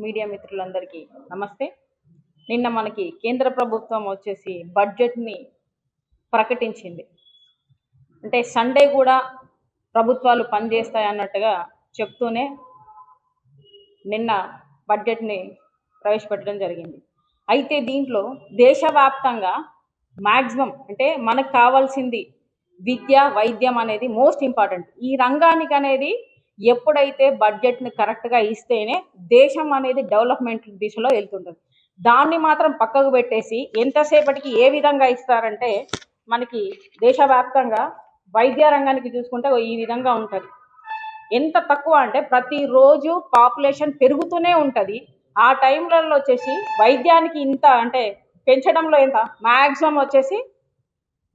Media మిత్రులందరికీ నమస్తే. నిన్న మనకి కేంద్ర ప్రభుత్వం వచ్చేసి బడ్జెట్ని ప్రకటించింది. అంటే సండే కూడా ప్రభుత్వాలు పనిచేస్తాయి అన్నట్టుగా చెప్తూనే నిన్న బడ్జెట్ని ప్రవేశపెట్టడం జరిగింది. అయితే దీంట్లో దేశవ్యాప్తంగా మ్యాక్సిమం అంటే మనకు కావాల్సింది విద్య, వైద్యం అనేది మోస్ట్ ఇంపార్టెంట్. ఈ రంగానికి అనేది ఎప్పుడైతే బడ్జెట్ని కరెక్ట్గా ఇస్తేనే దేశం అనేది డెవలప్మెంట్ దిశలో వెళ్తుంటుంది. దాన్ని మాత్రం పక్కకు పెట్టేసి ఎంతసేపటికి ఏ విధంగా ఇస్తారంటే మనకి దేశవ్యాప్తంగా వైద్య రంగానికి చూసుకుంటే ఈ విధంగా ఉంటుంది. ఎంత తక్కువ అంటే ప్రతిరోజు పాపులేషన్ పెరుగుతూనే ఉంటుంది. ఆ టైంలలో వచ్చేసి వైద్యానికి ఇంత అంటే పెంచడంలో ఎంత మ్యాక్సిమం వచ్చేసి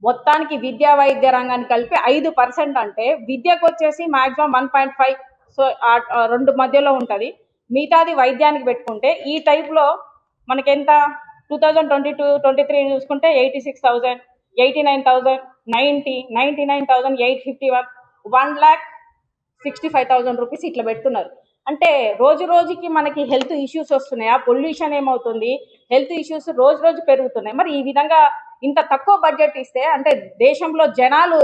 మొత్తానికి విద్యా వైద్య రంగాన్ని కలిపి 5% అంటే విద్యకు వచ్చేసి మ్యాక్సిమం 1.5, సో రెండు మధ్యలో ఉంటుంది. మిగతాది వైద్యానికి పెట్టుకుంటే ఈ టైప్లో మనకెంత 2022-23 చూసుకుంటే 86,000, 89,000, 90, 99,851, 1,65,000 రూపీస్ ఇట్లా పెడుతున్నారు. అంటే రోజు రోజుకి మనకి హెల్త్ ఇష్యూస్ వస్తున్నాయి. ఆ పొల్యూషన్ ఏమవుతుంది, హెల్త్ ఇష్యూస్ రోజు రోజు పెరుగుతున్నాయి. మరి ఈ విధంగా ఇంత తక్కువ బడ్జెట్ ఇస్తే అంటే దేశంలో జనాలు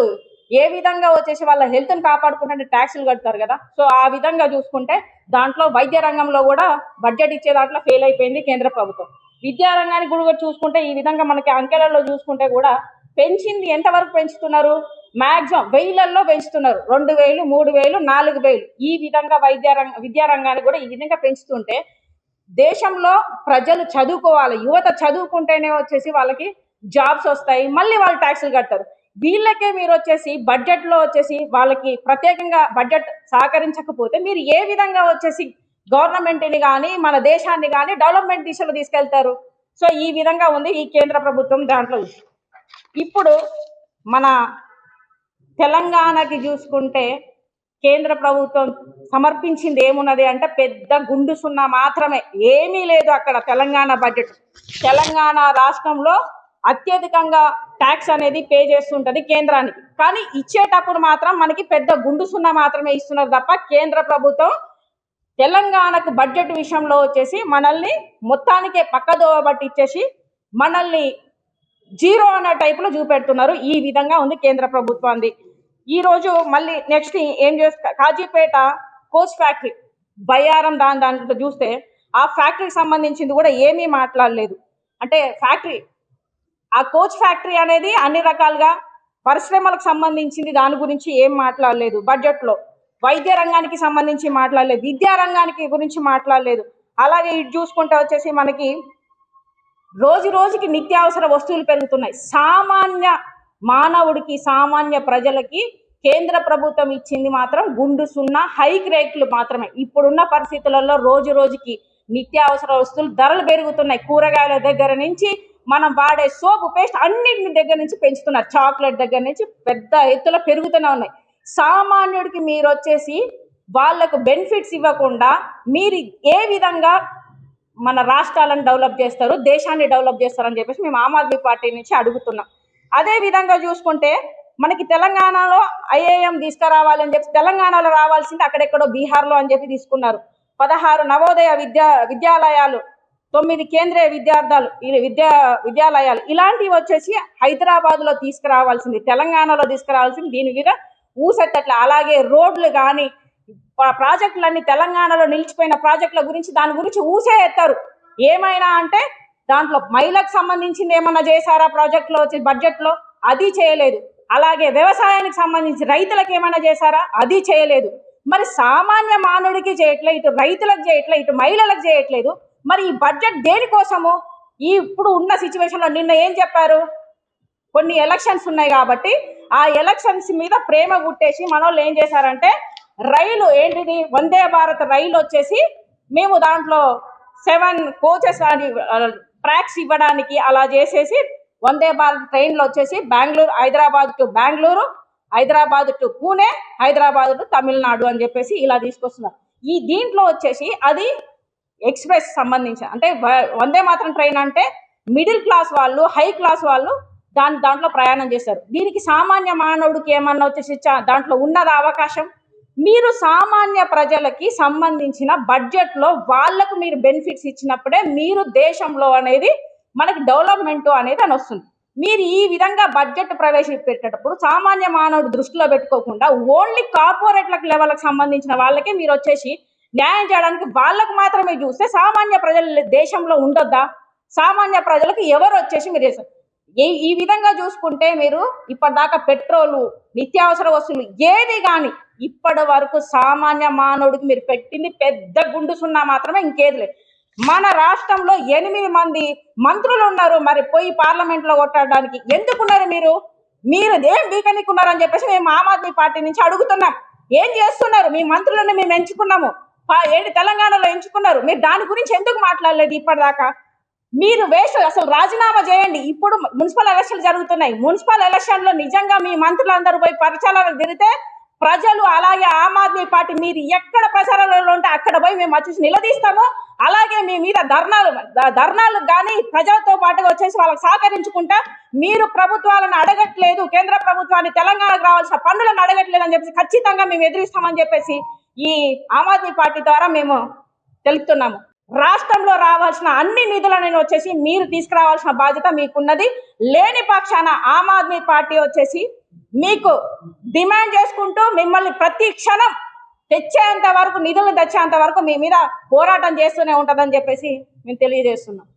ఏ విధంగా వచ్చేసి వాళ్ళ హెల్త్ని కాపాడుకుంటే ట్యాక్సులు కడతారు కదా. సో ఆ విధంగా చూసుకుంటే దాంట్లో వైద్య రంగంలో కూడా బడ్జెట్ ఇచ్చే దాంట్లో ఫెయిల్ అయిపోయింది కేంద్ర ప్రభుత్వం. విద్యా రంగానికి కూడా చూసుకుంటే ఈ విధంగా మనకి అంకెలలో చూసుకుంటే కూడా పెంచింది ఎంతవరకు పెంచుతున్నారు, మ్యాక్సిమం 1000ల్లో పెంచుతున్నారు. 2,000, 3,000, 4,000 ఈ విధంగా విద్యా రంగాన్ని కూడా ఈ విధంగా పెంచుతుంటే దేశంలో ప్రజలు చదువుకోవాలి, యువత చదువుకుంటేనే వచ్చేసి వాళ్ళకి జాబ్స్ వస్తాయి, మళ్ళీ వాళ్ళు ట్యాక్సులు కడతారు. వీళ్ళకే మీరు వచ్చేసి బడ్జెట్లో వచ్చేసి వాళ్ళకి ప్రత్యేకంగా బడ్జెట్ సహకరించకపోతే మీరు ఏ విధంగా వచ్చేసి గవర్నమెంట్ని కానీ మన దేశాన్ని కానీ డెవలప్మెంట్ దిశలో తీసుకెళ్తారు? సో ఈ విధంగా ఉంది ఈ కేంద్ర ప్రభుత్వం దాంట్లో. ఇప్పుడు మన తెలంగాణకి చూసుకుంటే కేంద్ర ప్రభుత్వం సమర్పించింది ఏమున్నది అంటే పెద్ద గుండు సున్నా మాత్రమే, ఏమీ లేదు అక్కడ. తెలంగాణ బడ్జెట్, తెలంగాణ రాష్ట్రంలో అత్యధికంగా ట్యాక్స్ అనేది పే చేస్తుంటది కేంద్రానికి, కానీ ఇచ్చేటప్పుడు మాత్రం మనకి పెద్ద గుండు సున్నా మాత్రమే ఇస్తున్నారు తప్ప కేంద్ర ప్రభుత్వం తెలంగాణకు బడ్జెట్ విషయంలో వచ్చేసి మనల్ని మొత్తానికే పక్కదోవ పట్టించేసి మనల్ని జీరో అనే టైపులో చూపెడుతున్నారు. ఈ విధంగా ఉంది కేంద్ర ప్రభుత్వాన్ని. ఈరోజు మళ్ళీ నెక్స్ట్ ఏం చేస్తా, కాజీపేట కోచ్ ఫ్యాక్టరీ బయ్యారం దాంట్లో చూస్తే ఆ ఫ్యాక్టరీకి సంబంధించింది కూడా ఏమీ మాట్లాడలేదు. అంటే ఫ్యాక్టరీ, ఆ కోచ్ ఫ్యాక్టరీ అనేది అన్ని రకాలుగా పరిశ్రమలకు సంబంధించింది, దాని గురించి ఏం మాట్లాడలేదు బడ్జెట్లో. వైద్య రంగానికి సంబంధించి మాట్లాడలేదు, విద్యా రంగానికి గురించి మాట్లాడలేదు. అలాగే ఇటు చూసుకుంటే వచ్చేసి మనకి రోజు రోజుకి నిత్యావసర వస్తువులు పెరుగుతున్నాయి. సామాన్య మానవుడికి, సామాన్య ప్రజలకి కేంద్ర ప్రభుత్వం ఇచ్చింది మాత్రం గుండు సున్నా హైక్ రేట్లు మాత్రమే. ఇప్పుడున్న పరిస్థితులలో రోజు రోజుకి నిత్యావసర వస్తువులు ధరలు పెరుగుతున్నాయి. కూరగాయల దగ్గర నుంచి మనం వాడే సోపు, పేస్ట్ అన్నింటి దగ్గర నుంచి పెంచుతున్నారు. చాక్లెట్ దగ్గర నుంచి పెద్ద ఎత్తులో పెరుగుతూనే ఉన్నాయి. సామాన్యుడికి మీరు వచ్చేసి వాళ్లకు బెనిఫిట్స్ ఇవ్వకుండా మీరు ఏ విధంగా మన రాష్ట్రాలను డెవలప్ చేస్తారు, దేశాన్ని డెవలప్ చేస్తారని చెప్పేసి మేము ఆమ్ ఆద్మీ పార్టీ నుంచి అడుగుతున్నాం. అదే విధంగా చూసుకుంటే మనకి తెలంగాణలో ఐఏఎం తీసుకురావాలని చెప్పి తెలంగాణలో రావాల్సింది అక్కడెక్కడో బీహార్లో అని చెప్పి తీసుకున్నారు. 16 నవోదయ విద్యాలయాలు, 9 కేంద్రీయ విద్యాలయాలు ఇలాంటివి వచ్చేసి హైదరాబాద్లో తీసుకురావాల్సింది, తెలంగాణలో తీసుకురావాల్సింది. దీని మీద ఊసెత్తట్ల. అలాగే రోడ్లు కానీ ప్రాజెక్టులన్నీ తెలంగాణలో నిలిచిపోయిన ప్రాజెక్టుల గురించి దాని గురించి ఊసే ఎత్తారు. ఏమైనా అంటే దాంట్లో మహిళలకు సంబంధించింది ఏమన్నా చేశారా ప్రాజెక్టులో వచ్చి బడ్జెట్లో? అది చేయలేదు. అలాగే వ్యవసాయానికి సంబంధించి రైతులకు ఏమైనా చేశారా? అది చేయలేదు. మరి సామాన్య మానవుడికి చేయట్లే, ఇటు రైతులకు చేయట్లే, ఇటు మహిళలకు చేయట్లేదు. మరి ఈ బడ్జెట్ దేనికోసము? ఈ ఇప్పుడు ఉన్న సిచ్యువేషన్లో నిన్న ఏం చెప్పారు, కొన్ని ఎలక్షన్స్ ఉన్నాయి కాబట్టి ఆ ఎలక్షన్స్ మీద ప్రేమ గుట్టేసి మనోళ్ళు ఏం చేశారంటే రైలు ఏంటిది వందే భారత్ రైలు వచ్చేసి మేము దాంట్లో 7 కోచెస్ ట్రాక్స్ ఇవ్వడానికి అలా చేసేసి వందే భారత్ ట్రైన్లో వచ్చేసి Hyderabad to Bengaluru, Hyderabad to Pune, Hyderabad to Tamil Nadu అని చెప్పేసి ఇలా తీసుకొస్తున్నారు. ఈ దీంట్లో వచ్చేసి అది ఎక్స్ప్రెస్ సంబంధించి అంటే వందే మాత్రం ట్రైన్ అంటే మిడిల్ క్లాస్ వాళ్ళు, హై క్లాస్ వాళ్ళు దాంట్లో ప్రయాణం చేస్తారు. దీనికి సామాన్య మానవుడికి ఏమన్నా వచ్చేసి దాంట్లో ఉన్నది అవకాశం? మీరు సామాన్య ప్రజలకి సంబంధించిన బడ్జెట్ లో వాళ్లకు మీరు బెనిఫిట్స్ ఇచ్చినప్పుడే మీరు దేశంలో అనేది మనకి డెవలప్మెంట్ అనేది అని వస్తుంది. మీరు ఈ విధంగా బడ్జెట్ ప్రవేశపెట్టేటప్పుడు సామాన్య మానవుడు దృష్టిలో పెట్టుకోకుండా ఓన్లీ కార్పొరేట్లకు లెవెల్కి సంబంధించిన వాళ్ళకే మీరు వచ్చేసి న్యాయం చేయడానికి వాళ్ళకు మాత్రమే చూస్తే సామాన్య ప్రజలు దేశంలో ఉండొద్దా? సామాన్య ప్రజలకు ఎవరు వచ్చేసి మీరు చేస్తారు? ఈ విధంగా చూసుకుంటే మీరు ఇప్పటిదాకా పెట్రోలు, నిత్యావసర వస్తువులు ఏది కానీ ఇప్పటి వరకు సామాన్య మానవుడికి మీరు పెట్టింది పెద్ద గుండు సున్నా మాత్రమే, ఇంకేది లేదు. మన రాష్ట్రంలో 8 మంది మంత్రులు ఉన్నారు, మరి పోయి పార్లమెంట్ లో కొట్టడానికి ఎందుకున్నారు? మీరు ఏం బీకనికున్నారని చెప్పేసి మేము ఆమ్ ఆద్మీ పార్టీ నుంచి అడుగుతున్నాం. ఏం చేస్తున్నారు? మీ మంత్రులను మేము ఎంచుకున్నాము, ఏంటి తెలంగాణలో ఎంచుకున్నారు, మీరు దాని గురించి ఎందుకు మాట్లాడలేదు ఇప్పటిదాకా? మీరు వేస్ట్, అసలు రాజీనామా చేయండి. ఇప్పుడు మున్సిపల్ ఎలక్షన్లు జరుగుతున్నాయి. మున్సిపల్ ఎలక్షన్ లో నిజంగా మీ మంత్రులందరూ పోయి ప్రచారాలు తిరిగితే ప్రజలు, అలాగే ఆమ్ ఆద్మీ పార్టీ మీరు ఎక్కడ ప్రచారాలలో ఉంటే అక్కడ పోయి మేము వచ్చేసి నిలదీస్తాము. అలాగే మీ మీద ధర్నాలు కానీ ప్రజలతో పాటుగా వచ్చేసి వాళ్ళకి సహకరించుకుంటా, మీరు ప్రభుత్వాలను అడగట్లేదు, కేంద్ర ప్రభుత్వాన్ని తెలంగాణకు రావాల్సిన పన్నులను అడగట్లేదు అని చెప్పేసి ఖచ్చితంగా మేము ఎదిరిస్తామని చెప్పేసి ఈ ఆమ్ ఆద్మీ పార్టీ ద్వారా మేము తెలుపుతున్నాము. రాష్ట్రంలో రావాల్సిన అన్ని నిధులను వచ్చేసి మీరు తీసుకురావాల్సిన బాధ్యత మీకున్నది. లేని పక్షాన ఆమ్ ఆద్మీ పార్టీ వచ్చేసి మీకు డిమాండ్ చేసుకుంటూ మిమ్మల్ని ప్రతి క్షణం తెచ్చేంత వరకు, నిధులు తెచ్చేంత వరకు మీ మీద పోరాటం చేస్తూనే ఉంటుందని చెప్పేసి మేము తెలియజేస్తున్నాం.